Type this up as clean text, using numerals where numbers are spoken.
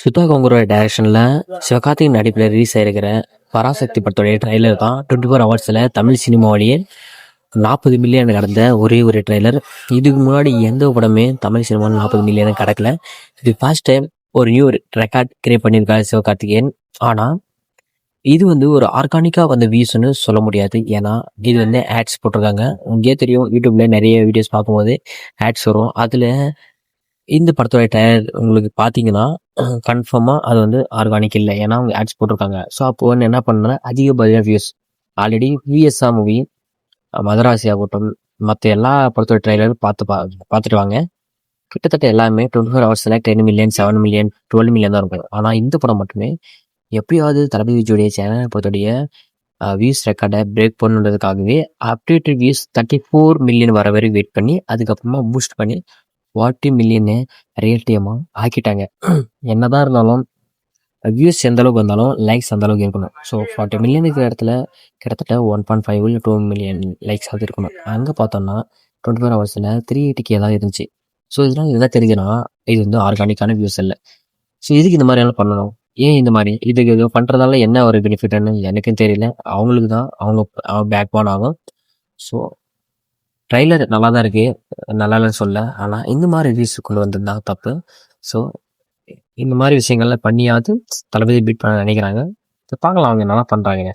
சுதா கங்குரோட டைரக்ஷனில் சிவகார்த்திகேயன் நடிப்பில் ரிலீஸ் ஆகிருக்கிற பராசக்தி படத்துடைய ட்ரைலர் தான் 24 ஹவர்ஸில் தமிழ் சினிமாவிலேயே 40 மில்லியன் கடந்த ஒரே ஒரு ட்ரைலர். இதுக்கு முன்னாடி எந்த படமே தமிழ் சினிமாவில் 40 மில்லியன் கடக்கல. இது ஃபர்ஸ்ட் டைம் ஒரு நியூ ரெக்கார்ட் கிரியேட் பண்ணியிருக்காரு சிவகார்த்திகேயன். ஆனால் இது ஒரு ஆர்கானிக்காக வந்த வியூஸ்ன்னு சொல்ல முடியாது. ஏன்னா இது ஆட்ஸ் போட்டிருக்காங்க. உங்களுக்கே தெரியும், யூடியூப்ல நிறைய வீடியோஸ் பார்க்கும்போது ஆட்ஸ் வரும். அதில் இந்த படத்தோட ட்ரைலர் உங்களுக்கு பார்த்தீங்கன்னா கன்ஃபார்மாக அது ஆர்கானிக் இல்லை. ஏன்னா அவங்க ஆட்ஸ் போட்டிருக்காங்க. ஸோ அப்போ என்ன பண்ணேன்னா அதிகப்படியான வியூஸ் ஆல்ரெடி விஎஸ்ஆ மூவி மதராசி ஆகட்டும் மற்ற எல்லா படத்தோட ட்ரைலரும் பார்த்துட்டு வாங்க. கிட்டத்தட்ட எல்லாமே 24 ஹவர்ஸில் 10 மில்லியன் 7 மில்லியன் 12 மில்லியன் தான் இருக்கும். ஆனால் இந்த படம் மட்டுமே எப்படியாவது தளபதி விஜயோடைய சேனல் படத்துடைய வியூஸ் ரெக்கார்டை பிரேக் பண்ணுன்றதுக்காகவே அப்டேட்டட் வியூஸ் 34 மில்லியன் வர வரை வெயிட் பண்ணி அதுக்கப்புறமா பூஸ்ட் பண்ணி 40 மில்லியனு ரியல் டைமாக ஆக்கிட்டாங்க. என்னதான் இருந்தாலும் வியூஸ் எந்த அளவுக்கு வந்தாலும் லைக்ஸ் அந்த அளவுக்கு இருக்கணும். ஸோ 40 மில்லியன் இருக்கிற இடத்துல கிட்டத்தட்ட 1.5 இல்லை 2 மில்லியன் லைக்ஸ் அது இருக்கணும். அங்கே பார்த்தோம்னா 24 ஹவர்ஸில் 380K தான் இருந்துச்சு. ஸோ இதெல்லாம் தெரிஞ்சுன்னா இது ஆர்கானிக்கான வியூஸ் இல்லை. ஸோ இதுக்கு இந்த மாதிரியெல்லாம் பண்ணணும். ஏன் இந்த மாதிரி இது பண்ணுறதால என்ன ஒரு பெனிஃபிட்னு எனக்கும் தெரியல. அவங்களுக்கு தான் அவங்க பேக் போன் ஆகும். ஸோ ட்ரைலர் நல்லா தான் இருக்குது, நல்லா இல்லைன்னு சொல்ல. ஆனால் இந்த மாதிரி ரிவ்யூஸ் கொண்டு வந்திருந்தாங்க தப்பு. ஸோ இந்த மாதிரி விஷயங்கள்லாம் பண்ணியாவது தளபதி பீட் பண்ண நினைக்கிறாங்க. பார்க்கலாம் அவங்க நல்லா பண்ணுறாங்க.